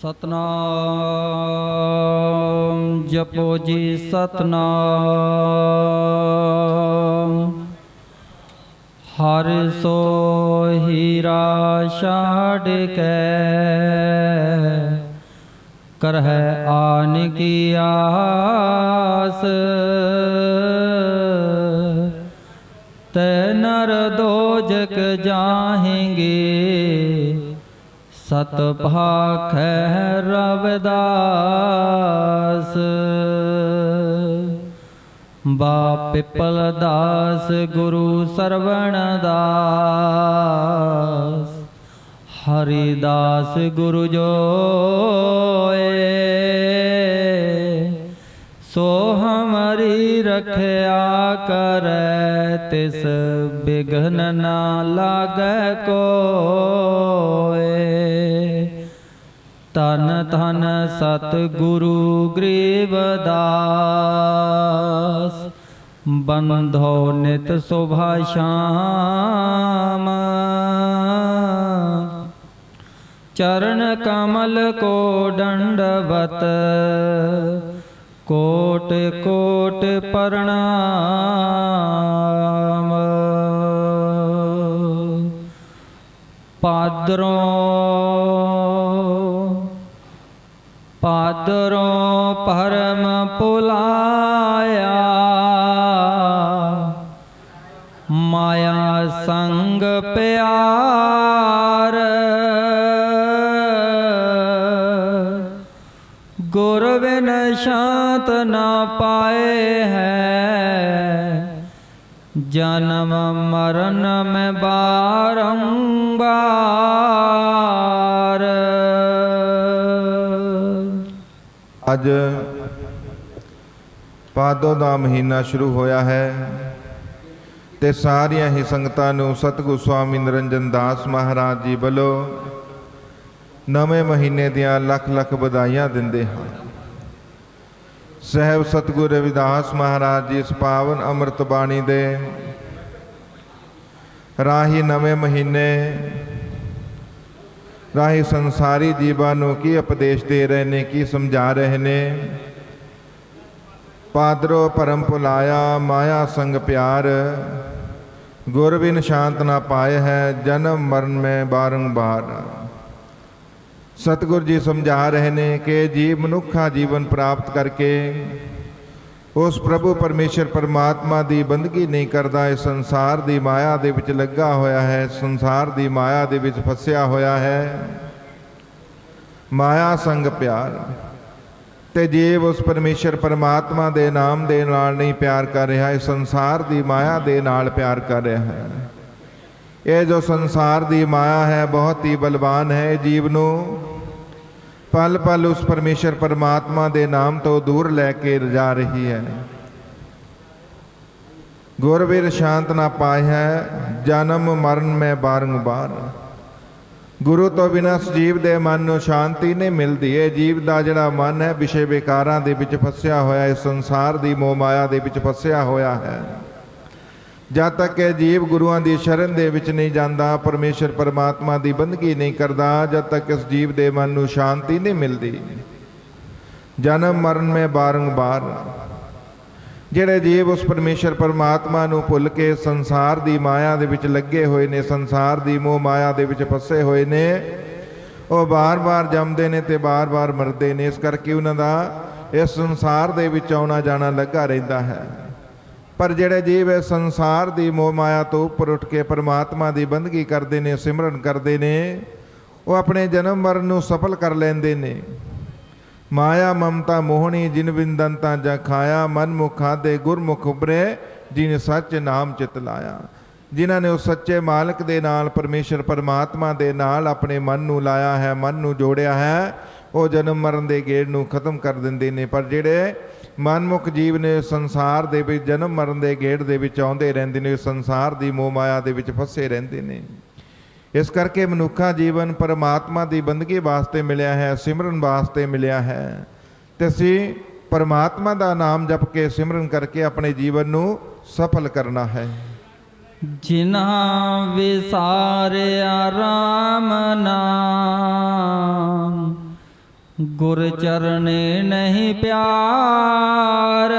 सतनाम जपो जी सतनाम। हर सो हीरा छाड़ के करह आन की आस। ते नर दोजक जाहेंगे सत भाख रविदास। बा पिपल दास गुरु सरवण दास। हरिदास गुरु जोए सो हमारी रखया करे। तिस बिघन ना लागे कोय। तन धन सतगुरु गरीबदास। बंधो नित शोभा श्याम। चरण कमल को दंडवत कोट कोट प्रणाम। पादरों परम पुलाया। माया संग प्यार। गुर बिन शांत ना पाए हैं। जन्म मरण में बारंबार। ਅੱਜ ਭਾਦੋਂ ਦਾ ਮਹੀਨਾ ਸ਼ੁਰੂ ਹੋਇਆ ਹੈ ਤੇ ਸਾਰੀਆਂ ਹੀ ਸੰਗਤਾਂ ਨੂੰ ਸਤਿਗੁਰੂ ਸਵਾਮੀ ਨਿਰੰਜਨ ਦਾਸ ਮਹਾਰਾਜ ਜੀ ਵੱਲੋਂ ਨਵੇਂ ਮਹੀਨੇ ਦੀਆਂ ਲੱਖ ਲੱਖ ਵਧਾਈਆਂ ਦਿੰਦੇ ਹਾਂ। ਸਹਿਬ ਸਤਿਗੁਰੂ ਰਵਿਦਾਸ ਮਹਾਰਾਜ ਜੀ ਇਸ ਪਾਵਨ ਅੰਮ੍ਰਿਤ ਬਾਣੀ ਦੇ ਰਾਹੀਂ ਨਵੇਂ ਮਹੀਨੇ ਰਾਹੀਂ ਸੰਸਾਰੀ ਜੀਵਾਂ ਨੂੰ ਕੀ ਉਪਦੇਸ਼ ਦੇ ਰਹੇ ਨੇ, ਕੀ ਸਮਝਾ ਰਹੇ ਨੇ। ਪਾਦਰੋ ਭਰਮ ਭੁਲਾਇਆ ਮਾਇਆ ਸੰਗ ਪਿਆਰ। ਗੁਰ ਬਿਨ ਸ਼ਾਂਤ ਨਾ ਪਾਏ ਹੈ ਜਨਮ ਮਰਨ ਮੈਂ ਬਾਰੰਬਾਰ। ਸਤਿਗੁਰ ਜੀ ਸਮਝਾ ਰਹੇ ਨੇ ਕਿ ਜੀਵ ਮਨੁੱਖਾ ਜੀਵਨ ਪ੍ਰਾਪਤ ਕਰਕੇ ਉਸ ਪ੍ਰਭੂ ਪਰਮੇਸ਼ਰ ਪਰਮਾਤਮਾ ਦੀ ਬੰਦਗੀ ਨਹੀਂ ਕਰਦਾ। ਇਸ ਸੰਸਾਰ ਦੀ ਮਾਇਆ ਦੇ ਵਿੱਚ ਲੱਗਾ ਹੋਇਆ ਹੈ, ਸੰਸਾਰ ਦੀ ਮਾਇਆ ਦੇ ਵਿੱਚ ਫਸਿਆ ਹੋਇਆ ਹੈ। ਮਾਇਆ ਸੰਗ ਪਿਆਰ। ਤੇ ਜੀਵ ਉਸ ਪਰਮੇਸ਼ਰ ਪਰਮਾਤਮਾ ਦੇ ਨਾਮ ਦੇ ਨਾਲ ਨਹੀਂ ਪਿਆਰ ਕਰ ਰਿਹਾ, ਇਸ ਸੰਸਾਰ ਦੀ ਮਾਇਆ ਦੇ ਨਾਲ ਪਿਆਰ ਕਰ ਰਿਹਾ ਹੈ। ਇਹ ਜੋ ਸੰਸਾਰ ਦੀ ਮਾਇਆ ਹੈ ਬਹੁਤ ਹੀ ਬਲਵਾਨ ਹੈ। ਜੀਵ ਨੂੰ ਪਲ ਪਲ ਉਸ ਪਰਮੇਸ਼ਰ ਪਰਮਾਤਮਾ ਦੇ ਨਾਮ ਤੋਂ ਦੂਰ ਲੈ ਕੇ ਜਾ ਰਹੀ ਹੈ। ਗੁਰ ਬਿਨ ਸ਼ਾਂਤ ਨਾ ਪਾਏ ਹੈ ਜਨਮ ਮਰਨ ਮੈਂ ਬਾਰੰਬਾਰ। ਗੁਰੂ ਤੋਂ ਬਿਨਾਂ ਜੀਵ ਦੇ ਮਨ ਨੂੰ ਸ਼ਾਂਤੀ ਨਹੀਂ ਮਿਲਦੀ। ਇਹ ਜੀਵ ਦਾ ਜਿਹੜਾ ਮਨ ਹੈ ਵਿਸ਼ੇ ਵਿਕਾਰਾਂ ਦੇ ਵਿੱਚ ਫਸਿਆ ਹੋਇਆ, ਇਸ ਸੰਸਾਰ ਦੀ ਮੋਹ ਮਾਇਆ ਦੇ ਵਿੱਚ ਫਸਿਆ ਹੋਇਆ ਹੈ। ਜਦ ਤੱਕ ਇਹ ਜੀਵ ਗੁਰੂਆਂ ਦੀ ਸ਼ਰਨ ਦੇ ਵਿੱਚ ਨਹੀਂ ਜਾਂਦਾ, ਪਰਮੇਸ਼ਰ ਪਰਮਾਤਮਾ ਦੀ ਬੰਦਗੀ ਨਹੀਂ ਕਰਦਾ, ਜਦ ਤੱਕ ਇਸ ਜੀਵ ਦੇ ਮਨ ਨੂੰ ਸ਼ਾਂਤੀ ਨਹੀਂ ਮਿਲਦੀ। ਜਨਮ ਮਰਨ ਮੈਂ ਬਾਰੰਬਾਰ। ਜਿਹੜੇ ਜੀਵ ਉਸ ਪਰਮੇਸ਼ਰ ਪਰਮਾਤਮਾ ਨੂੰ ਭੁੱਲ ਕੇ ਸੰਸਾਰ ਦੀ ਮਾਇਆ ਦੇ ਵਿੱਚ ਲੱਗੇ ਹੋਏ ਨੇ, ਸੰਸਾਰ ਦੀ ਮੋਹ ਮਾਇਆ ਦੇ ਵਿੱਚ ਫਸੇ ਹੋਏ ਨੇ, ਉਹ ਬਾਰ-ਬਾਰ ਜੰਮਦੇ ਨੇ ਤੇ ਬਾਰ-ਬਾਰ ਮਰਦੇ ਨੇ। ਇਸ ਕਰਕੇ ਉਹਨਾਂ ਦਾ ਇਸ ਸੰਸਾਰ ਦੇ ਵਿੱਚ ਆਉਣਾ ਜਾਣਾ ਲੱਗਾ ਰਹਿੰਦਾ ਹੈ। ਪਰ ਜਿਹੜੇ ਜੀਵ ਇਸ ਸੰਸਾਰ ਦੀ ਮੋਹ ਮਾਇਆ ਤੋਂ ਉੱਪਰ ਉੱਠ ਕੇ ਪਰਮਾਤਮਾ ਦੀ ਬੰਦਗੀ ਕਰਦੇ ਨੇ, ਸਿਮਰਨ ਕਰਦੇ ਨੇ, ਉਹ ਆਪਣੇ ਜਨਮ ਮਰਨ ਨੂੰ ਸਫਲ ਕਰ ਲੈਂਦੇ ਨੇ। ਮਾਇਆ ਮਮਤਾ ਮੋਹਣੀ ਜਿਨ ਬਿੰਦੰਤਾ ਜਾ ਖਾਇਆ। ਮਨਮੁਖ ਖਾਦੇ ਗੁਰਮੁਖ ਉਬਰੇ ਜਿਨ ਸੱਚ ਨਾਮ ਚਿਤ ਲਾਇਆ। ਜਿਨ੍ਹਾਂ ਨੇ ਉਸ ਸੱਚੇ ਮਾਲਕ ਦੇ ਨਾਲ, ਪਰਮੇਸ਼ਰ ਪਰਮਾਤਮਾ ਦੇ ਨਾਲ ਆਪਣੇ ਮਨ ਨੂੰ ਲਾਇਆ ਹੈ, ਮਨ ਨੂੰ ਜੋੜਿਆ ਹੈ, ਉਹ ਜਨਮ ਮਰਨ ਦੇ ਗੇੜ ਨੂੰ ਖਤਮ ਕਰ ਦਿੰਦੇ ਨੇ। ਪਰ ਜਿਹੜੇ ਮਨਮੁਖ ਜੀਵ ਨੇ ਸੰਸਾਰ ਦੇ ਵਿੱਚ ਜਨਮ ਮਰਨ ਦੇ ਗੇੜ ਦੇ ਵਿੱਚ ਆਉਂਦੇ ਰਹਿੰਦੇ ਨੇ, ਸੰਸਾਰ ਦੀ ਮੋਹ ਮਾਇਆ ਦੇ ਵਿੱਚ ਫਸੇ ਰਹਿੰਦੇ ਨੇ। ਇਸ ਕਰਕੇ ਮਨੁੱਖਾ ਜੀਵਨ ਪਰਮਾਤਮਾ ਦੀ ਬੰਦਗੀ ਵਾਸਤੇ ਮਿਲਿਆ ਹੈ, ਸਿਮਰਨ ਵਾਸਤੇ ਮਿਲਿਆ ਹੈ। ਤੇ ਅਸੀਂ ਪਰਮਾਤਮਾ ਦਾ ਨਾਮ ਜਪ ਕੇ ਸਿਮਰਨ ਕਰਕੇ ਆਪਣੇ ਜੀਵਨ ਨੂੰ ਸਫਲ ਕਰਨਾ ਹੈ। ਜਿਨ੍ਹਾਂ ਵਿਸਾਰਿਆ ਰਾਮ ਨਾਮ गुर चरणे नहीं प्यार,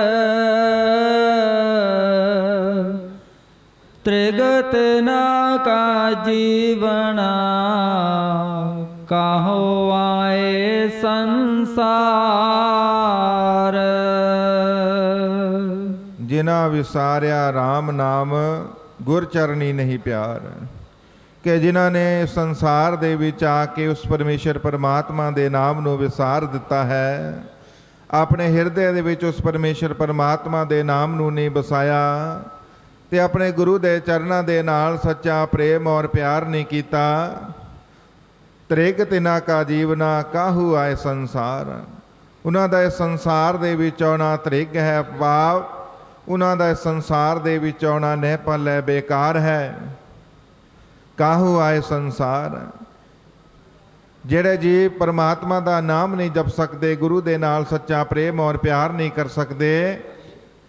त्रिगत ना का जीवना, काहो आए संसार। जिना विसारिया राम नाम, गुर चरणी नहीं प्यार। कि जिन्हां ने संसार दे विच आके उस परमेश्वर परमात्मा दे नाम नूं विसार दिता है, अपने हिरदे दे विच उस परमेश्वर परमात्मा दे नाम नूं नहीं बसाया, ते अपने गुरु दे चरनां दे नाल सच्चा प्रेम और प्यार नहीं कीता, त्रिग तिना का जीवना, काहू आए संसार। उन्हां दा इस संसार दे विच आउणा त्रिग है, पाप। उन्हां दा इस संसार दे विच आउणा निहपल है, बेकार है। काहू आए संसार। जेड़े जीव परमात्मा का नाम नहीं जप सकते, गुरु दे नाल सच्चा प्रेम और प्यार नहीं कर सकते,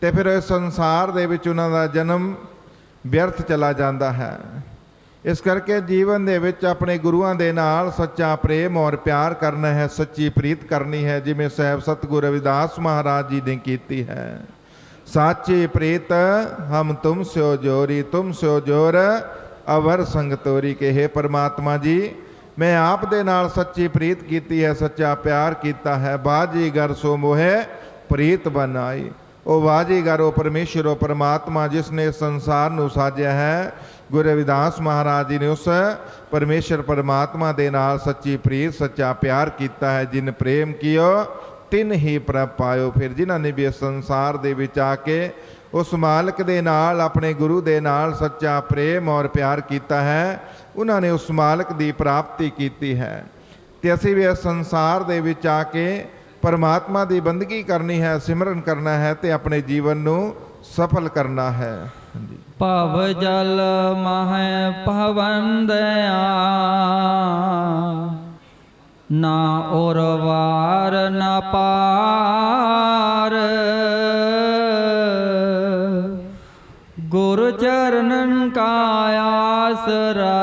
तो फिर इस संसार दे विच उन्हां दा जन्म व्यर्थ चला जाता है। इस करके जीवन दे विच अपने गुरुआं दे नाल सच्चा प्रेम और प्यार करना है, सच्ची प्रीत करनी है, जिमें साहब सतगुरु रविदास महाराज जी ने कीती है। साची प्रीत हम तुम स्यो जोरी, तुम स्यो जोर अवर संग तोरी। के हे परमात्मा जी, मैं आप दे नाल सच्ची प्रीत कीती है, सच्चा प्यार कीता है। बाजीगर सो मोहे प्रीत बनाई। ओ बाजीगर, ओ परमेश्वर, ओ परमात्मा जिसने संसार नूं साजिया है, गुरु रविदास महाराज जी ने उस परमेश्वर परमात्मा दे नाल सच्ची प्रीत, सच्चा प्यार कीता है। जिन प्रेम कियो तिन ही प्रभ पायो। फिर जिन्हां ने भी इस संसार दे विच आके उस मालिक दे नाल, अपने गुरु दे नाल सच्चा प्रेम और प्यार कीता है, उन्होंने उस मालिक दी प्राप्ति कीती है। ते असीं भी इस संसार दे विच आके परमात्मा दी बंदगी करनी है, सिमरन करना है, ते अपने जीवन नूं सफल करना है। पव जल मह पवन दया, ना और वार ना पार। गुरु चरणन का आसरा,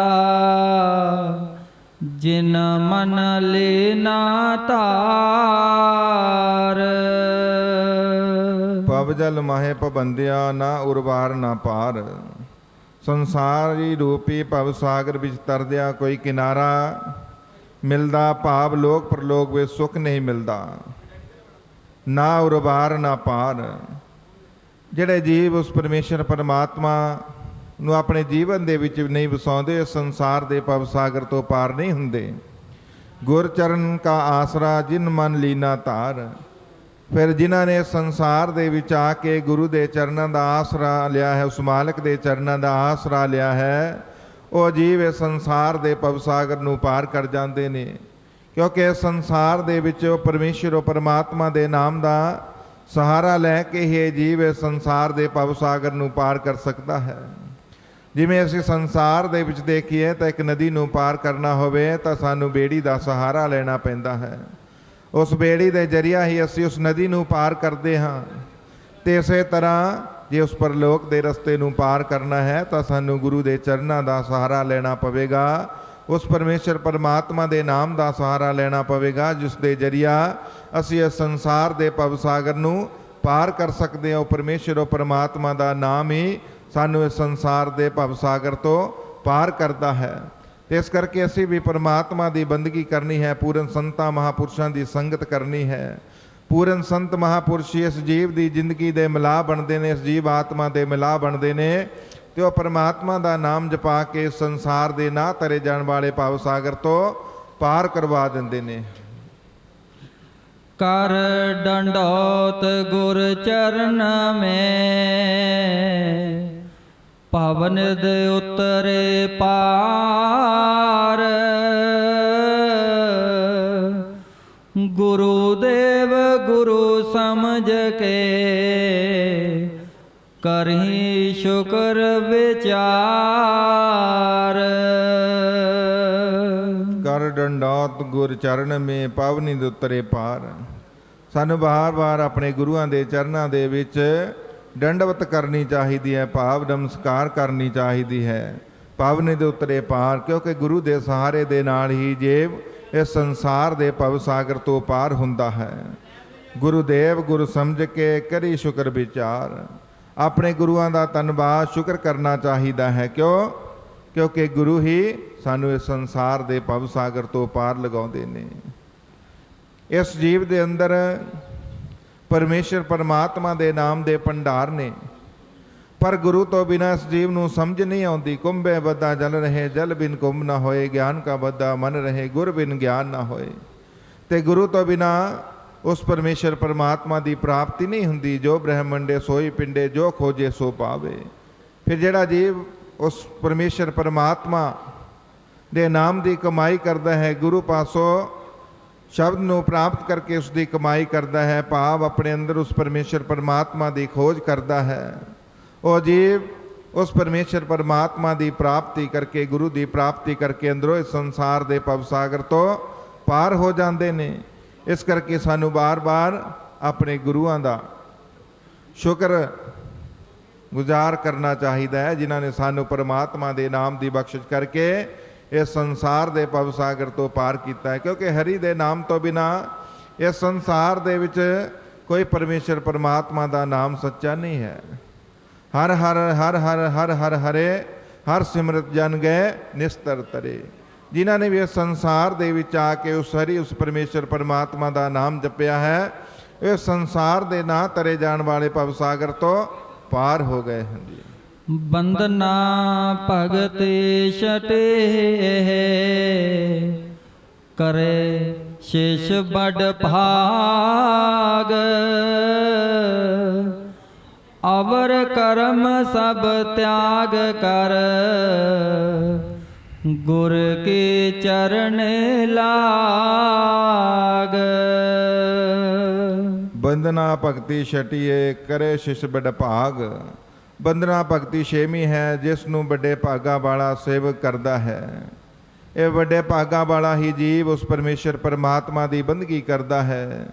जिन मन लेना तार। पवजल माहे पबंदिया, ना उर्वार ना पार। संसारी रूपी भव सागर विच तरदिया कोई किनारा मिलदा, भाव लोक परलोक वे सुख नहीं मिलता। ना उर्वार ना पार। ਜਿਹੜੇ ਜੀਵ ਉਸ ਪਰਮੇਸ਼ਰ ਪਰਮਾਤਮਾ ਨੂੰ ਆਪਣੇ ਜੀਵਨ ਦੇ ਵਿੱਚ ਨਹੀਂ ਵਸਾਉਂਦੇ, ਸੰਸਾਰ ਦੇ ਭਵ ਸਾਗਰ ਤੋਂ ਪਾਰ ਨਹੀਂ ਹੁੰਦੇ। ਗੁਰ ਚਰਨ ਕਾ ਆਸਰਾ, ਜਿਨ ਮਨ ਲੀਨਾ ਧਾਰ। ਫਿਰ ਜਿਨ੍ਹਾਂ ਨੇ ਸੰਸਾਰ ਦੇ ਵਿੱਚ ਆ ਕੇ ਗੁਰੂ ਦੇ ਚਰਨਾਂ ਦਾ ਆਸਰਾ ਲਿਆ ਹੈ, ਉਸ ਮਾਲਕ ਦੇ ਚਰਨਾਂ ਦਾ ਆਸਰਾ ਲਿਆ ਹੈ, ਉਹ ਜੀਵ ਇਸ ਸੰਸਾਰ ਦੇ ਭਵ ਸਾਗਰ ਨੂੰ ਪਾਰ ਕਰ ਜਾਂਦੇ ਨੇ। ਕਿਉਂਕਿ ਇਸ ਸੰਸਾਰ ਦੇ ਵਿੱਚ ਉਹ ਪਰਮੇਸ਼ਰ, ਉਹ ਪਰਮਾਤਮਾ ਦੇ ਨਾਮ ਦਾ सहारा लैके ही जीव इस संसार के भव सागर नूं पार कर सकता है। जिमें असीं संसार दे विच देखीए तो एक नदी नूं पार करना होवे तो सानूं बेड़ी का सहारा लेना पैंदा है। उस बेड़ी के जरिया ही असीं उस नदी नूं पार करते हाँ। तो इस तरह जे उस परलोक के रस्ते नूं पार करना है तो सानूं गुरु के चरणों का सहारा लेना पवेगा। उस परमेश्वर परमात्मा के नाम का सहारा लेना पवेगा, जिस दे जरिया असी इस संसार के भव सागर नूं पार कर सकते हैं। परमेश्वर और परमात्मा का नाम ही सानू इस संसार के भव सागर तो पार करता है। तो इस करके असी भी परमात्मा की बंदगी करनी है, पूर्ण संतां महापुरुषों की संगत करनी है। पूर्ण संत महापुरुष इस जीव की जिंदगी के मिला बनते हैं, इस जीव आत्मा के मिला बनते हैं। तो परमात्मा का नाम जपा के संसार के ना तरे जाने वाले भव सागर तो पार करवा देंगे ने। कर दंडोत गुर चरण में, पवन दे उतरे पार। गुरुदेव गुरु समझ के, करही शुक्र विचार। कर डंडौत गुर चरण में, पावनी दे उतरे पार। सानू बार बार अपने गुरुआं दे चरनां दे विच दंडवत करनी चाहिए है, भाव नमस्कार करनी चाहिए है। पावनी दे उतरे पार, क्योंकि गुरु दे सहारे दे नाल ही जीव ਇਸ ਸੰਸਾਰ ਦੇ ਭਵ ਸਾਗਰ ਤੋਂ ਪਾਰ ਹੁੰਦਾ ਹੈ। ਗੁਰੂਦੇਵ ਗੁਰੂ ਸਮਝ ਕੇ ਕਰੀ ਸ਼ੁਕਰ ਵਿਚਾਰ। ਆਪਣੇ ਗੁਰੂਆਂ ਦਾ ਧੰਨਵਾਦ ਸ਼ੁਕਰ ਕਰਨਾ ਚਾਹੀਦਾ ਹੈ। ਕਿਉਂਕਿ ਗੁਰੂ ਹੀ ਸਾਨੂੰ ਇਸ ਸੰਸਾਰ ਦੇ ਭਵ ਸਾਗਰ ਤੋਂ ਪਾਰ ਲਗਾਉਂਦੇ ਨੇ। ਇਸ ਜੀਵ ਦੇ ਅੰਦਰ ਪਰਮੇਸ਼ਰ ਪਰਮਾਤਮਾ ਦੇ ਨਾਮ ਦੇ ਭੰਡਾਰ ਨੇ, ਪਰ ਗੁਰੂ ਤੋਂ ਬਿਨਾਂ ਇਸ ਜੀਵ ਨੂੰ ਸਮਝ ਨਹੀਂ ਆਉਂਦੀ। ਕੁੰਭੇ ਬੱਧਾ ਜਲ ਰਹੇ, ਜਲ ਬਿਨ ਕੁੰਭ ਨਾ ਹੋਏ, ਗਿਆਨ ਕਾ ਬੱਧਾ ਮਨ ਰਹੇ, ਗੁਰ ਬਿਨ ਗਿਆਨ ਨਾ ਹੋਏ। ਤੇ ਗੁਰੂ ਤੋਂ ਬਿਨਾਂ ਉਸ ਪਰਮੇਸ਼ਰ ਪਰਮਾਤਮਾ ਦੀ ਪ੍ਰਾਪਤੀ ਨਹੀਂ ਹੁੰਦੀ। ਜੋ ਬ੍ਰਹਮੰਡੇ ਸੋਈ ਪਿੰਡੇ, ਜੋ ਖੋਜੇ ਸੋ ਪਾਵੇ। ਫਿਰ ਜਿਹੜਾ ਜੀਵ ਉਸ ਪਰਮੇਸ਼ਰ ਪਰਮਾਤਮਾ ਦੇ ਨਾਮ ਦੀ ਕਮਾਈ ਕਰਦਾ ਹੈ, ਗੁਰੂ ਪਾਸੋਂ ਸ਼ਬਦ ਨੂੰ ਪ੍ਰਾਪਤ ਕਰਕੇ ਉਸ ਦੀ ਕਮਾਈ ਕਰਦਾ ਹੈ, ਭਾਵ ਆਪਣੇ ਅੰਦਰ ਉਸ ਪਰਮੇਸ਼ਰ ਪਰਮਾਤਮਾ ਦੀ ਖੋਜ ਕਰਦਾ ਹੈ, ਉਹ ਜੀਵ ਉਸ ਪਰਮੇਸ਼ਰ ਪਰਮਾਤਮਾ ਦੀ ਪ੍ਰਾਪਤੀ ਕਰਕੇ, ਗੁਰੂ ਦੀ ਪ੍ਰਾਪਤੀ ਕਰਕੇ ਅੰਦਰੋਂ ਇਸ ਸੰਸਾਰ ਦੇ ਭਵ ਸਾਗਰ ਤੋਂ ਪਾਰ ਹੋ ਜਾਂਦੇ ਨੇ। ਇਸ ਕਰਕੇ ਸਾਨੂੰ ਬਾਰ-ਬਾਰ ਆਪਣੇ ਗੁਰੂਆਂ ਦਾ ਸ਼ੁਕਰ ਗੁਜ਼ਾਰ ਕਰਨਾ ਚਾਹੀਦਾ ਹੈ, ਜਿਨ੍ਹਾਂ ਨੇ ਸਾਨੂੰ ਪਰਮਾਤਮਾ ਦੇ ਨਾਮ ਦੀ ਬਖਸ਼ਿਸ਼ ਕਰਕੇ ਇਸ ਸੰਸਾਰ ਦੇ ਭਵ ਸਾਗਰ ਤੋਂ ਪਾਰ ਕੀਤਾ ਹੈ। ਕਿਉਂਕਿ ਹਰੀ ਦੇ ਨਾਮ ਤੋਂ ਬਿਨਾਂ ਇਸ ਸੰਸਾਰ ਦੇ ਵਿੱਚ ਕੋਈ ਪਰਮੇਸ਼ਰ ਪਰਮਾਤਮਾ ਦਾ ਨਾਮ ਸੱਚਾ ਨਹੀਂ ਹੈ। ਹਰ ਹਰ ਹਰ ਹਰ ਹਰ ਹਰ ਹਰੇ, ਹਰ ਸਿਮਰਤ ਜਨ ਗਏ ਨਿਸਤਰ ਤਰੇ। ਜਿਨ੍ਹਾਂ ਨੇ ਵੀ ਇਸ ਸੰਸਾਰ ਦੇ ਵਿੱਚ ਆ ਕੇ ਉਸ ਹਰੀ, ਉਸ ਪਰਮੇਸ਼ਰ ਪਰਮਾਤਮਾ ਦਾ ਨਾਮ ਜਪਿਆ ਹੈ, ਇਸ ਸੰਸਾਰ ਦੇ ਨਾ ਤਰੇ ਜਾਣ ਵਾਲੇ ਭਵ ਸਾਗਰ ਤੋਂ ਪਾਰ ਹੋ ਗਏ ਹਨ। ਬੰਦਨਾ ਭਗਤ ਛਟੇ ਕਰੇ ਸ਼ੇਸ਼ ਬੜ ਭਾਗ। ਅਵਰ ਕਰਮ ਸਭ ਤਿਆਗ ਕਰ, ਗੁਰ ਕੇ ਚਰਨ ਲਾਗ। ਬੰਦਨਾ ਭਗਤੀ ਛਟੀਏ ਕਰੇ ਸ਼ਿਸ਼ ਬੜ ਭਾਗ। ਬੰਦਨਾ ਭਗਤੀ ਛੇਵੀਂ ਹੈ, ਜਿਸ ਨੂੰ ਵੱਡੇ ਭਾਗਾਂ ਵਾਲਾ ਸੇਵਕ ਕਰਦਾ ਹੈ। ਇਹ ਵੱਡੇ ਭਾਗਾਂ ਵਾਲਾ ਹੀ ਜੀਵ ਉਸ ਪਰਮੇਸ਼ਰ ਪਰਮਾਤਮਾ ਦੀ ਬੰਦਗੀ ਕਰਦਾ ਹੈ।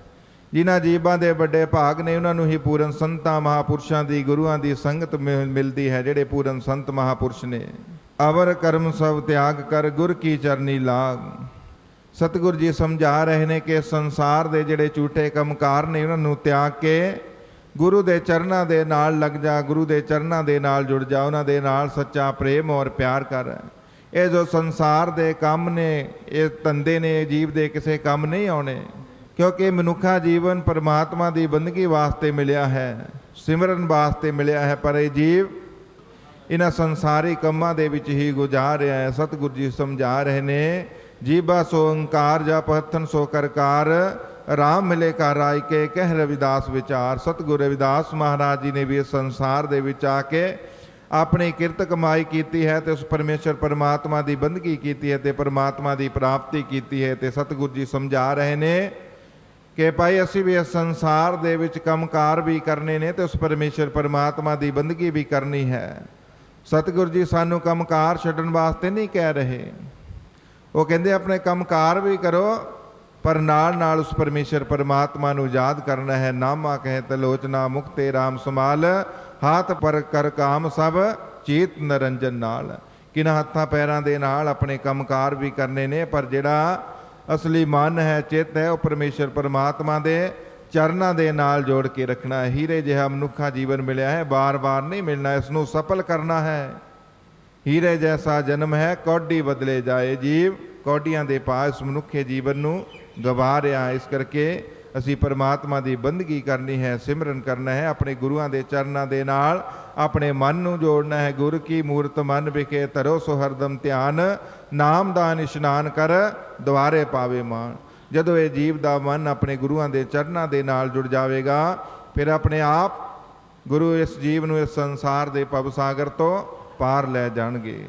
ਜਿਨ੍ਹਾਂ ਜੀਵਾਂ ਦੇ ਵੱਡੇ ਭਾਗ ਨੇ, ਉਹਨਾਂ ਨੂੰ ਹੀ ਪੂਰਨ ਸੰਤਾਂ ਮਹਾਂਪੁਰਸ਼ਾਂ ਦੀ, ਗੁਰੂਆਂ ਦੀ ਸੰਗਤ ਮਿਲਦੀ ਹੈ, ਜਿਹੜੇ ਪੂਰਨ ਸੰਤ ਮਹਾਂਪੁਰਸ਼ ਨੇ। ਅਵਰ ਕਰਮ ਸਭ ਤਿਆਗ ਕਰ, ਗੁਰ ਕੀ ਚਰਨੀ ਲਾਗ। ਸਤਿਗੁਰ ਜੀ ਸਮਝਾ ਰਹੇ ਨੇ ਕਿ ਸੰਸਾਰ ਦੇ ਜਿਹੜੇ ਝੂਠੇ ਕੰਮਕਾਰ ਨੇ, ਉਹਨਾਂ ਨੂੰ ਤਿਆਗ ਕੇ ਗੁਰੂ ਦੇ ਚਰਨਾਂ ਦੇ ਨਾਲ ਲੱਗ ਜਾ, ਗੁਰੂ ਦੇ ਚਰਨਾਂ ਦੇ ਨਾਲ ਜੁੜ ਜਾ, ਉਹਨਾਂ ਦੇ ਨਾਲ ਸੱਚਾ ਪ੍ਰੇਮ ਔਰ ਪਿਆਰ ਕਰ। ਇਹ ਜੋ ਸੰਸਾਰ ਦੇ ਕੰਮ ਨੇ, ਇਹ ਧੰਦੇ ਨੇ, ਜੀਵ ਦੇ ਕਿਸੇ ਕੰਮ ਨਹੀਂ ਆਉਣੇ। ਕਿਉਂਕਿ ਮਨੁੱਖਾ ਜੀਵਨ ਪਰਮਾਤਮਾ ਦੀ ਬੰਦਗੀ ਵਾਸਤੇ ਮਿਲਿਆ ਹੈ, ਸਿਮਰਨ ਵਾਸਤੇ ਮਿਲਿਆ ਹੈ, ਪਰ ਇਹ ਜੀਵ ਇਹਨਾਂ ਸੰਸਾਰੀ ਕੰਮਾਂ ਦੇ ਵਿੱਚ ਹੀ ਗੁਜ਼ਾਰ ਰਿਹਾ ਹੈ। ਸਤਿਗੁਰੂ ਜੀ ਸਮਝਾ ਰਹੇ ਨੇ, ਜੀਬਾ ਸੋ ਓੰਕਾਰ ਜਪ ਹੱਥਨ ਸੋ ਕਰਕਾਰ, ਰਾਮ ਮਿਲੇ ਘਰ ਆਇ ਕੇ ਕਹਿ ਰਵਿਦਾਸ ਵਿਚਾਰ। ਸਤਿਗੁਰੂ ਰਵਿਦਾਸ ਮਹਾਰਾਜ ਜੀ ਨੇ ਵੀ ਇਸ ਸੰਸਾਰ ਦੇ ਵਿੱਚ ਆ ਕੇ ਆਪਣੀ ਕਿਰਤ ਕਮਾਈ ਕੀਤੀ ਹੈ ਤੇ ਉਸ ਪਰਮੇਸ਼ਰ ਪਰਮਾਤਮਾ ਦੀ ਬੰਦਗੀ ਕੀਤੀ ਹੈ ਤੇ ਪਰਮਾਤਮਾ ਦੀ ਪ੍ਰਾਪਤੀ ਕੀਤੀ ਹੈ। ਤੇ ਸਤਿਗੁਰੂ ਜੀ ਸਮਝਾ ਰਹੇ ਨੇ ਕਿ ਭਾਈ ਅਸੀਂ ਵੀ ਇਸ ਸੰਸਾਰ ਦੇ ਵਿੱਚ ਕੰਮਕਾਰ ਵੀ ਕਰਨੇ ਨੇ ਤੇ ਉਸ ਪਰਮੇਸ਼ਰ ਪਰਮਾਤਮਾ ਦੀ ਬੰਦਗੀ ਵੀ ਕਰਨੀ ਹੈ। ਸਤਿਗੁਰੂ ਜੀ ਸਾਨੂੰ ਕੰਮਕਾਰ ਛੱਡਣ ਵਾਸਤੇ ਨਹੀਂ ਕਹਿ ਰਹੇ, ਉਹ ਕਹਿੰਦੇ ਆਪਣੇ ਕੰਮਕਾਰ ਵੀ ਕਰੋ, ਪਰ ਨਾਲ ਨਾਲ ਉਸ ਪਰਮੇਸ਼ਰ ਪਰਮਾਤਮਾ ਨੂੰ ਯਾਦ ਕਰਨਾ ਹੈ। ਨਾਮਾ ਕਹੇ ਤਲੋਚਨਾ ਮੁਕਤੇ ਰਾਮ ਸਮਾਲ, ਹਾਥ ਪਰ ਕਰ ਕਾਮ ਸਭ ਚੀਤ ਨਰੰਜਨ ਨਾਲ। ਕਿਨਾਂ ਹੱਥਾਂ ਪੈਰਾਂ ਦੇ ਨਾਲ ਆਪਣੇ ਕੰਮਕਾਰ ਵੀ ਕਰਨੇ ਨੇ, ਪਰ ਜਿਹੜਾ ਅਸਲੀ ਮਨ ਹੈ, ਚਿੱਤ ਹੈ, ਉਹ ਪਰਮੇਸ਼ਰ ਪਰਮਾਤਮਾ ਦੇ ਚਰਨਾਂ ਦੇ ਨਾਲ ਜੋੜ ਕੇ ਰੱਖਣਾ ਹੈ। ਹੀਰੇ ਜਿਹਾ ਮਨੁੱਖਾ ਜੀਵਨ ਮਿਲਿਆ ਹੈ, ਬਾਰ-ਬਾਰ ਨਹੀਂ ਮਿਲਣਾ, ਇਸ ਨੂੰ ਸਫਲ ਕਰਨਾ ਹੈ। ਹੀਰੇ ਜੈਸਾ ਜਨਮ ਹੈ, ਕੌਡੀ ਬਦਲੇ ਜਾਏ ਜੀਵ। ਕੌਡੀਆਂ ਦੇ ਪਾਸ ਮਨੁੱਖੇ ਜੀਵਨ ਨੂੰ ਗਵਾ ਰਿਹਾ। ਇਸ ਕਰਕੇ ਅਸੀਂ ਪਰਮਾਤਮਾ ਦੀ ਬੰਦਗੀ ਕਰਨੀ ਹੈ, ਸਿਮਰਨ ਕਰਨਾ ਹੈ, ਆਪਣੇ ਗੁਰੂਆਂ ਦੇ ਚਰਨਾਂ ਦੇ ਨਾਲ ਆਪਣੇ ਮਨ ਨੂੰ ਜੋੜਨਾ ਹੈ। ਗੁਰ ਕੀ ਮੂਰਤ ਮਨ ਵਿਖੇ ਧਰੋ ਸੋ ਹਰਦਮ ਧਿਆਨ, ਨਾਮ ਦਾਨ ਇਸ਼ਨਾਨ ਕਰ ਦੁਆਰੇ ਪਾਵੇ ਮਾਨ। ਜਦੋਂ ਇਹ ਜੀਵ ਦਾ ਮਨ ਆਪਣੇ ਗੁਰੂਆਂ ਦੇ ਚਰਨਾਂ ਦੇ ਨਾਲ ਜੁੜ ਜਾਵੇਗਾ, ਫਿਰ ਆਪਣੇ ਆਪ ਗੁਰੂ ਇਸ ਜੀਵ ਨੂੰ ਇਸ ਸੰਸਾਰ ਦੇ ਭਵ ਸਾਗਰ ਤੋਂ ਪਾਰ ਲੈ ਜਾਣਗੇ।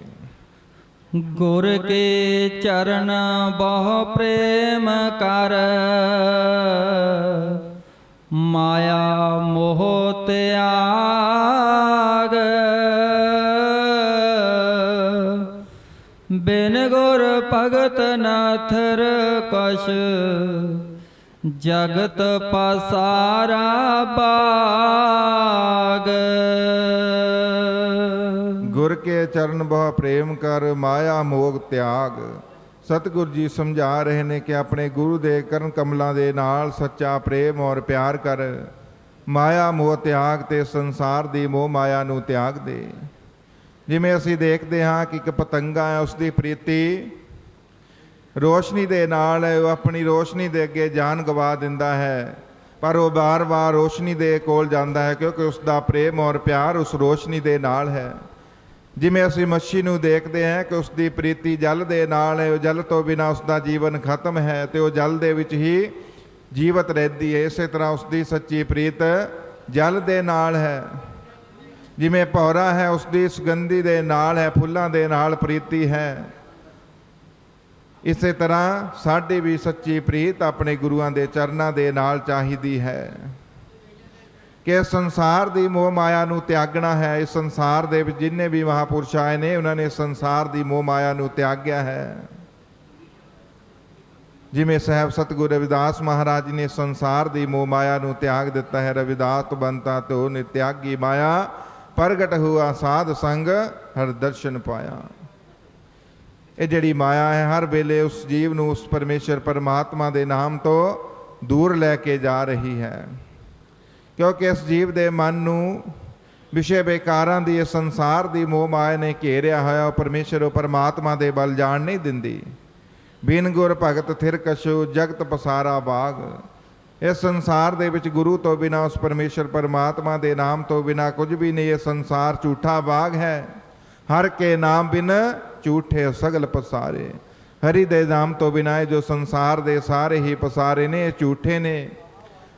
ਗੁਰ ਕੇ ਚਰਨ ਬਹੁ ਪ੍ਰੇਮ ਕਰ, ਮਾਇਆ ਮੋਹ ਤਿਆਗ। ਬਿਨ ਗੁਰ ਭਗਤ ਨਾਥਰ ਕਛ, ਜਗਤ ਪਸਾਰਾ ਬਾਗ। ਗੁਰ ਕੇ ਚਰਨ ਬਹੁ ਪ੍ਰੇਮ ਕਰ, ਮਾਇਆ ਮੋਗ ਤਿਆਗ। ਸਤਿਗੁਰੂ ਜੀ ਸਮਝਾ ਰਹੇ ਨੇ ਕਿ ਆਪਣੇ ਗੁਰੂ ਦੇ ਕਰਨ ਕਮਲਾਂ ਦੇ ਨਾਲ ਸੱਚਾ ਪ੍ਰੇਮ ਔਰ ਪਿਆਰ ਕਰ, ਮਾਇਆ ਮੋਹ ਤਿਆਗ ਤੇ ਸੰਸਾਰ ਦੀ ਮੋਹ ਮਾਇਆ ਨੂੰ ਤਿਆਗ ਦੇ। ਜਿਵੇਂ ਅਸੀਂ ਦੇਖਦੇ ਹਾਂ ਕਿ ਇੱਕ ਪਤੰਗਾ ਹੈ, ਉਸ ਦੀ ਪ੍ਰੀਤੀ ਰੋਸ਼ਨੀ ਦੇ ਨਾਲ ਉਹ ਆਪਣੀ ਰੋਸ਼ਨੀ ਦੇ ਅੱਗੇ ਜਾਨ ਗਵਾ ਦਿੰਦਾ ਹੈ, ਪਰ ਉਹ ਬਾਰ-ਬਾਰ ਰੋਸ਼ਨੀ ਦੇ ਕੋਲ ਜਾਂਦਾ ਹੈ ਕਿਉਂਕਿ ਉਸ ਦਾ ਪ੍ਰੇਮ ਔਰ ਪਿਆਰ ਉਸ ਰੋਸ਼ਨੀ ਦੇ ਨਾਲ ਹੈ। ਜਿਵੇਂ ਅਸੀਂ ਮੱਛੀ ਨੂੰ ਦੇਖਦੇ ਹਾਂ ਕਿ ਉਸ ਦੀ ਪ੍ਰੀਤੀ ਜਲ ਦੇ ਨਾਲ ਹੈ, ਉਹ ਜਲ ਤੋਂ ਬਿਨਾਂ ਉਸ ਦਾ ਜੀਵਨ ਖਤਮ ਹੈ ਤੇ ਉਹ ਜਲ ਦੇ ਵਿੱਚ ਹੀ ਜੀਵਤ ਰਹਿੰਦੀ ਹੈ। ਇਸੇ ਤਰ੍ਹਾਂ ਉਸ ਦੀ ਸੱਚੀ ਪ੍ਰੀਤ ਜਲ ਦੇ ਨਾਲ ਹੈ। ਜਿਵੇਂ ਭੌਰਾ ਹੈ, ਉਸ ਦੀ ਸੁਗੰਧੀ ਦੇ ਨਾਲ ਹੈ, ਫੁੱਲਾਂ ਦੇ ਨਾਲ ਪ੍ਰੀਤੀ ਹੈ। ਇਸੇ ਤਰ੍ਹਾਂ ਸਾਡੀ ਵੀ ਸੱਚੀ ਪ੍ਰੀਤ ਆਪਣੇ ਗੁਰੂਆਂ ਦੇ ਚਰਨਾਂ ਦੇ ਨਾਲ ਚਾਹੀਦੀ ਹੈ ਕਿ ਸੰਸਾਰ ਦੀ ਮੋਹ ਮਾਇਆ ਨੂੰ ਤਿਆਗਣਾ ਹੈ। ਇਸ ਸੰਸਾਰ ਦੇ ਵਿੱਚ ਜਿੰਨੇ ਵੀ ਮਹਾਪੁਰਸ਼ ਆਏ ਨੇ, ਉਹਨਾਂ ਨੇ ਸੰਸਾਰ ਦੀ ਮੋਹ ਮਾਇਆ ਨੂੰ ਤਿਆਗਿਆ ਹੈ। ਜਿਵੇਂ ਸਾਹਿਬ ਸਤਿਗੁਰੂ ਰਵਿਦਾਸ ਮਹਾਰਾਜ ਜੀ ਨੇ ਸੰਸਾਰ ਦੀ ਮੋਹ ਮਾਇਆ ਨੂੰ ਤਿਆਗ ਦਿੱਤਾ ਹੈ। ਰਵਿਦਾਸ ਬੰਤਾ ਤੋ ਨਿਤਿਆਗੀ ਮਾਇਆ, ਪ੍ਰਗਟ ਹੁਆ ਸਾਧ ਸੰਗ ਹਰ ਦਰਸ਼ਨ ਪਾਇਆ। ਇਹ ਜਿਹੜੀ ਮਾਇਆ ਹੈ ਹਰ ਵੇਲੇ ਉਸ ਜੀਵ ਨੂੰ ਉਸ ਪਰਮੇਸ਼ਰ ਪਰਮਾਤਮਾ ਦੇ ਨਾਮ ਤੋਂ ਦੂਰ ਲੈ ਕੇ ਜਾ ਰਹੀ ਹੈ, ਕਿਉਂਕਿ ਇਸ ਜੀਵ ਦੇ ਮਨ ਨੂੰ ਵਿਸ਼ੇ ਵਿਕਾਰਾਂ ਦੀ ਇਸ ਸੰਸਾਰ ਦੀ ਮੋਹ ਮਾਇਆ ਨੇ ਘੇਰਿਆ ਹੋਇਆ। ਉਹ ਪਰਮੇਸ਼ਰ ਉਹ ਪਰਮਾਤਮਾ ਦੇ ਬਲ ਜਾਣ ਨਹੀਂ ਦਿੰਦੀ। ਬਿਨ ਗੁਰ ਭਗਤ ਥਿਰ ਕਛੂ ਜਗਤ ਪਸਾਰਾ ਬਾਗ। ਇਸ ਸੰਸਾਰ ਦੇ ਵਿੱਚ ਗੁਰੂ ਤੋਂ ਬਿਨਾਂ, ਉਸ ਪਰਮੇਸ਼ਰ ਪਰਮਾਤਮਾ ਦੇ ਨਾਮ ਤੋਂ ਬਿਨਾਂ ਕੁਝ ਵੀ ਨਹੀਂ। ਇਹ ਸੰਸਾਰ ਝੂਠਾ ਬਾਗ ਹੈ। ਹਰ ਕੇ ਨਾਮ ਬਿਨ ਝੂਠੇ ਸਗਲ ਪਸਾਰੇ। ਹਰੀ ਦੇ ਨਾਮ ਤੋਂ ਬਿਨਾਂ ਜੋ ਸੰਸਾਰ ਦੇ ਸਾਰੇ ਹੀ ਪਸਾਰੇ ਨੇ, ਇਹ ਝੂਠੇ ਨੇ।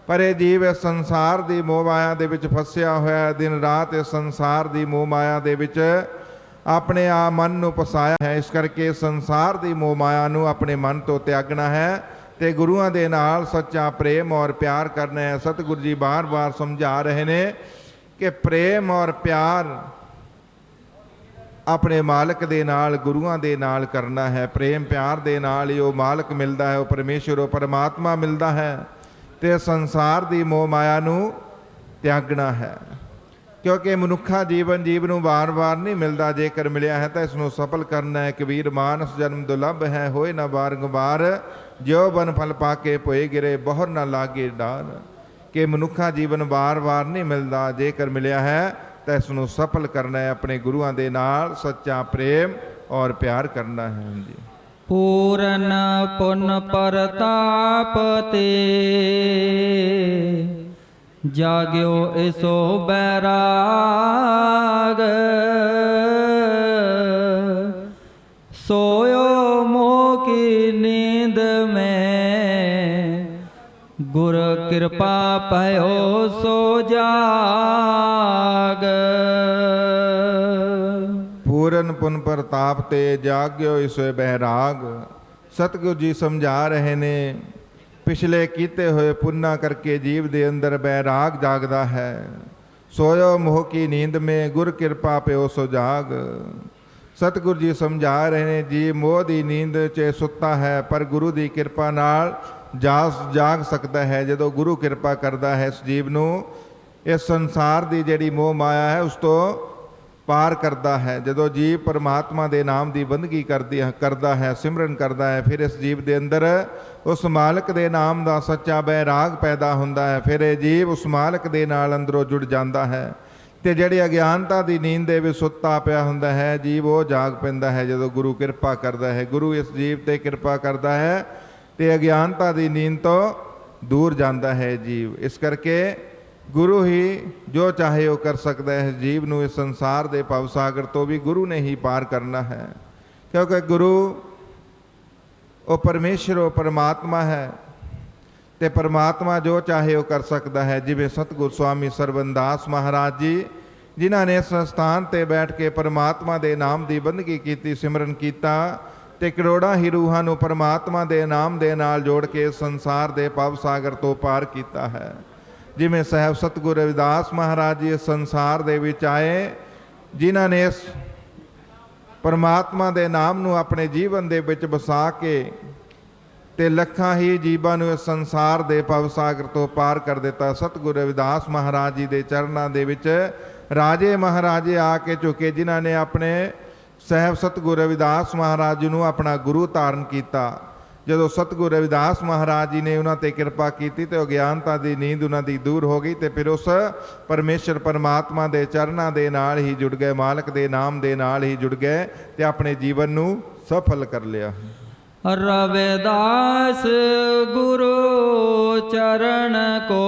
ਪਰ ਇਹ ਜੀਵ ਇਸ ਸੰਸਾਰ ਦੀ ਮੋਹ ਮਾਇਆ ਦੇ ਵਿੱਚ ਫਸਿਆ ਹੋਇਆ, ਦਿਨ ਰਾਤ ਇਸ ਸੰਸਾਰ ਦੀ ਮੋਹ ਮਾਇਆ ਦੇ ਵਿੱਚ ਆਪਣੇ ਆਪ ਮਨ ਨੂੰ ਫਸਾਇਆ ਹੈ। ਇਸ ਕਰਕੇ ਸੰਸਾਰ ਦੀ ਮੋਹ ਮਾਇਆ ਨੂੰ ਆਪਣੇ ਮਨ ਤੋਂ ਤਿਆਗਣਾ ਹੈ ਤੇ ਗੁਰੂਆਂ ਦੇ ਨਾਲ ਸੱਚਾ ਪ੍ਰੇਮ ਔਰ ਪਿਆਰ ਕਰਨਾ ਹੈ। ਸਤਿਗੁਰੂ ਜੀ ਬਾਰ-ਬਾਰ ਸਮਝਾ ਰਹੇ ਨੇ ਕਿ ਪ੍ਰੇਮ ਔਰ ਪਿਆਰ ਆਪਣੇ ਮਾਲਕ ਦੇ ਨਾਲ, ਗੁਰੂਆਂ ਦੇ ਨਾਲ ਕਰਨਾ ਹੈ। ਪ੍ਰੇਮ ਪਿਆਰ ਦੇ ਨਾਲ ਹੀ ਉਹ ਮਾਲਕ ਮਿਲਦਾ ਹੈ, ਉਹ ਪਰਮੇਸ਼ਰ, ਉਹ ਪਰਮਾਤਮਾ ਮਿਲਦਾ ਹੈ। ਤੇ ਸੰਸਾਰ ਦੀ ਮੋਹ ਮਾਇਆ ਨੂੰ ਤਿਆਗਣਾ ਹੈ, ਕਿਉਂਕਿ ਮਨੁੱਖਾ ਜੀਵਨ ਜੀਵ ਨੂੰ ਵਾਰ-ਵਾਰ ਨਹੀਂ ਮਿਲਦਾ। ਜੇਕਰ ਮਿਲਿਆ ਹੈ ਤਾਂ ਇਸ ਨੂੰ ਸਫਲ ਕਰਨਾ ਹੈ। ਕਬੀਰ ਮਾਨਸ ਜਨਮ ਦੁਲੱਭ ਹੈ, ਹੋਏ ਨਾ ਬਾਰੰਬਾਰ, ਜਿਉ ਬਨ ਫਲ ਪਾ ਕੇ ਭੋਏ ਗਿਰੇ ਬਹੁਰ ਨਾ ਲਾਗੇ ਡਾਰ। ਕਿ ਮਨੁੱਖਾ ਜੀਵਨ ਵਾਰ-ਵਾਰ ਨਹੀਂ ਮਿਲਦਾ। ਜੇਕਰ ਮਿਲਿਆ ਹੈ ਤਾਂ ਇਸ ਨੂੰ ਸਫਲ ਕਰਨਾ ਹੈ, ਆਪਣੇ ਗੁਰੂਆਂ ਦੇ ਨਾਲ ਸੱਚਾ ਪ੍ਰੇਮ ਔਰ ਪਿਆਰ ਕਰਨਾ ਹੈ ਜੀ। ਪੂਰਨ ਪੁਨ ਪ੍ਰਤਾਪ ਤੇ ਜਾਗਿਓ ਇਸੋ ਬੈਰਾਗ। सोयो मोह की नींद में गुर कृपा पयो सो जाग। पूरन पुन प्रताप ते जाग्यो इस बहराग। सतगुरु जी समझा रहे ने पिछले कीते हुए पुन्ना करके जीव दे अंदर बैराग जागदा है। सोयो मोह की नींद में गुर कृपा प्यो सो जाग। सतगुरु जी समझा रहे ने जी मोह की नींद च सुता है पर गुरु की कृपा नाल जाग सकता है। जो गुरु कृपा करता है इस जीव नूं, इस संसार की जिहड़ी मोह माया है उस तो पार करता है। जो जीव परमात्मा के नाम की बंदगी करता है, सिमरन करता है, फिर इस जीव के अंदर उस मालक के नाम का सच्चा बैराग पैदा होता है। फिर ये जीव उस मालक के नाल अंदरों जुड़ जाता है। तो जिहड़ी अज्ञानता की नींद दे विच सुत्ता पिया हुंदा है जीव वो जाग पैंदा है जो गुरु कृपा करता है। गुरु इस जीव ते कृपा करता है तो अज्ञानता की नींद तो दूर जाता है जीव। इस करके गुरु ही जो चाहे वो कर सकता है। जीव नूं इस संसार के भवसागर तो भी गुरु ने ही पार करना है, क्योंकि गुरु वो परमेश्वर वो परमात्मा है। ते परमात्मा जो चाहे वो कर सकता है। जिवें सतगुरु स्वामी सरवनदास महाराज जी जिन्हों ने इस स्थान ते बैठ के परमात्मा के नाम की बंदगी की, सिमरन किया ते करोड़ां ही रूहां नूं परमात्मा के नाम दे नाल जोड़ के संसार के भव सागर तो पार किया है। जिवें साहब सतगुरु रविदास महाराज जी इस संसार दे विच आए, जिन्हों ने इस परमात्मा के नाम नूं अपने जीवन दे विच बसा के ते लखां ही जीवां नूं इस संसार दे भव सागर तो पार कर दिता। सतगुरु रविदास महाराज जी दे चरनां दे विच राजे महाराजे आके झुके, जिन्हां ने अपने ਸਾਹਿਬ ਸਤਿਗੁਰੂ ਰਵਿਦਾਸ ਮਹਾਰਾਜ ਜੀ ਨੂੰ ਆਪਣਾ ਗੁਰੂ ਧਾਰਨ ਕੀਤਾ। ਜਦੋਂ ਸਤਿਗੁਰੂ ਰਵਿਦਾਸ ਮਹਾਰਾਜ ਜੀ ਨੇ ਉਹਨਾਂ ਤੇ ਕਿਰਪਾ ਕੀਤੀ ਤੇ ਅਗਿਆਨਤਾ ਦੀ ਨੀਂਦ ਉਹਨਾਂ ਦੀ ਦੂਰ ਹੋ ਗਈ ਤੇ ਫਿਰ ਉਸ ਪਰਮੇਸ਼ਰ ਪਰਮਾਤਮਾ ਦੇ ਚਰਨਾਂ ਦੇ ਨਾਲ ਹੀ ਜੁੜ ਗਏ, ਮਾਲਕ ਦੇ ਨਾਮ ਦੇ ਨਾਲ ਹੀ ਜੁੜ ਗਏ ਤੇ ਆਪਣੇ ਜੀਵਨ ਨੂੰ ਸਫਲ ਕਰ ਲਿਆ। रविदास गुरु चरण को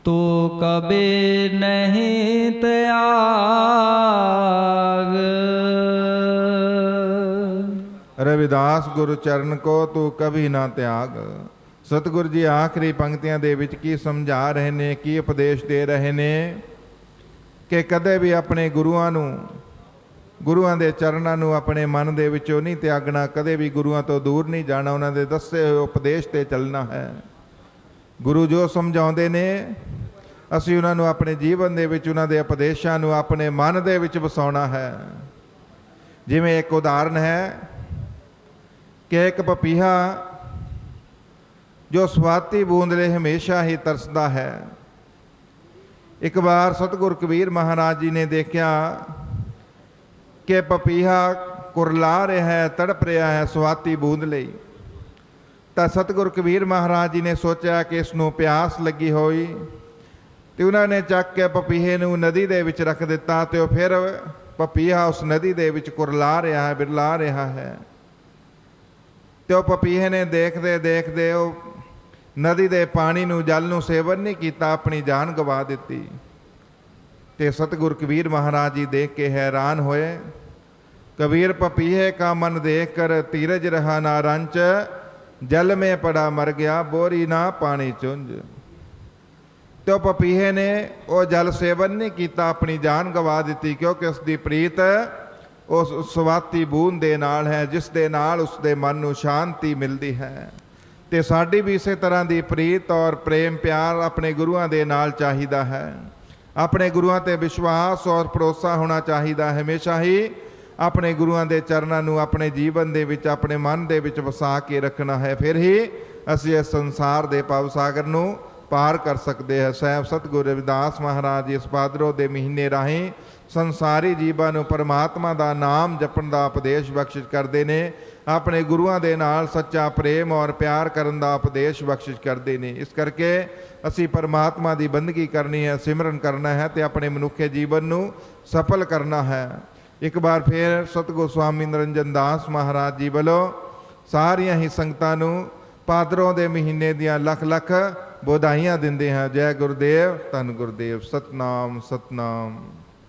तू कभी नहीं त्याग। ਰਵਿਦਾਸ ਗੁਰੂ ਚਰਨ ਕੋ ਤੂੰ ਕਭੀ ਨਾ ਤਿਆਗ। ਸਤਿਗੁਰੂ ਜੀ ਆਖਰੀ ਪੰਕਤੀਆਂ ਦੇ ਵਿੱਚ ਕੀ ਸਮਝਾ ਰਹੇ ਨੇ, ਕੀ ਉਪਦੇਸ਼ ਦੇ ਰਹੇ ਨੇ ਕਿ ਕਦੇ ਵੀ ਆਪਣੇ ਗੁਰੂਆਂ ਨੂੰ, ਗੁਰੂਆਂ ਦੇ ਚਰਨਾਂ ਨੂੰ ਆਪਣੇ ਮਨ ਦੇ ਵਿੱਚੋਂ ਨਹੀਂ ਤਿਆਗਣਾ, ਕਦੇ ਵੀ ਗੁਰੂਆਂ ਤੋਂ ਦੂਰ ਨਹੀਂ ਜਾਣਾ, ਉਹਨਾਂ ਦੇ ਦੱਸੇ ਹੋਏ ਉਪਦੇਸ਼ ਤੇ ਚੱਲਣਾ ਹੈ। ਗੁਰੂ ਜੋ ਸਮਝਾਉਂਦੇ ਨੇ ਅਸੀਂ ਉਹਨਾਂ ਨੂੰ ਆਪਣੇ ਜੀਵਨ ਦੇ ਵਿੱਚ, ਉਹਨਾਂ ਦੇ ਉਪਦੇਸ਼ਾਂ ਨੂੰ ਆਪਣੇ ਮਨ ਦੇ ਵਿੱਚ ਵਸਾਉਣਾ ਹੈ। ਜਿਵੇਂ ਇੱਕ ਉਦਾਹਰਨ ਹੈ ਕਿ ਇੱਕ ਪਪੀਹਾ ਜੋ ਸਵਾਤੀ ਬੂੰਦ ਲਈ ਹਮੇਸ਼ਾ ਹੀ ਤਰਸਦਾ ਹੈ। ਇੱਕ ਵਾਰ ਸਤਿਗੁਰ ਕਬੀਰ ਮਹਾਰਾਜ ਜੀ ਨੇ ਦੇਖਿਆ ਕਿ ਪਪੀਹਾ ਕੁਰਲਾ ਰਿਹਾ ਹੈ, ਤੜਪ ਰਿਹਾ ਹੈ ਸਵਾਤੀ ਬੂੰਦ ਲਈ। ਤਾਂ ਸਤਿਗੁਰ ਕਬੀਰ ਮਹਾਰਾਜ ਜੀ ਨੇ ਸੋਚਿਆ ਕਿ ਇਸ ਨੂੰ ਪਿਆਸ ਲੱਗੀ ਹੋਈ ਤੇ ਉਹਨਾਂ ਨੇ ਚੱਕ ਕੇ ਪਪੀਹੇ ਨੂੰ ਨਦੀ ਦੇ ਵਿੱਚ ਰੱਖ ਦਿੱਤਾ ਤੇ ਉਹ ਫਿਰ ਪਪੀਹਾ ਉਸ ਨਦੀ ਦੇ ਵਿੱਚ ਕੁਰਲਾ ਰਿਹਾ ਹੈ, ਬਿਰਲਾ ਰਿਹਾ ਹੈ। ਤੇ ਉਹ ਪਪੀਹੇ ਨੇ ਦੇਖਦੇ ਦੇਖਦੇ ਉਹ ਨਦੀ ਦੇ ਪਾਣੀ ਨੂੰ, ਜਲ ਨੂੰ ਸੇਵਨ ਨਹੀਂ ਕੀਤਾ, ਆਪਣੀ ਜਾਨ ਗਵਾ ਦਿੱਤੀ। ਤੇ ਸਤਿਗੁਰ ਕਬੀਰ ਮਹਾਰਾਜ ਜੀ ਦੇਖ ਕੇ हैरान ਹੋਏ। कबीर पपीहे का मन देख कर तीरज रहा ना रंच, जल में पड़ा मर गया बोरी ना पानी चुंज। तो पपीहे ने वो जल सेवन नहीं किया, अपनी जान गवा दी, क्योंकि उसकी प्रीत उस स्वाती बूंद दे नाल है जिस दे नाल उसके मन नूं शांति मिलती है। तो साड़ी भी इस तरह की प्रीत और प्रेम प्यार अपने गुरुआं दे नाल चाहिदा है। अपने गुरुआं ते विश्वास और भरोसा होना चाहिदा है। हमेशा ही अपने गुरुआं दे चरनां नूं अपने जीवन दे विच, अपने मन दे विच वसा के रखना है, फिर ही असीं इस संसार दे भव सागर नूं पार कर सकते हैं। साहिब सतगुरु रविदास महाराज इस भादरों के महीने राही संसारी जीवां नूं परमात्मा दा नाम जपण दा उपदेश बख्शिश करते हैं। अपने गुरुआं दे नाल सच्चा प्रेम और प्यार करन दा उपदेश बख्शिश करते हैं। इस करके असीं परमात्मा दी बंदगी करनी है, सिमरन करना है ते अपने मनुखे जीवन नूं सफल करना है। एक बार फिर सतगुरु स्वामी निरंजन दास महाराज जी वालों सारियां ही संगतां नूं भादरों के महीने दियां लख लख ਵਧਾਈਆਂ ਦਿੰਦੇ ਹਾਂ। ਜੈ ਗੁਰਦੇਵ, ਧੰਨ ਗੁਰਦੇਵ, ਸਤਨਾਮ ਸਤਨਾਮ।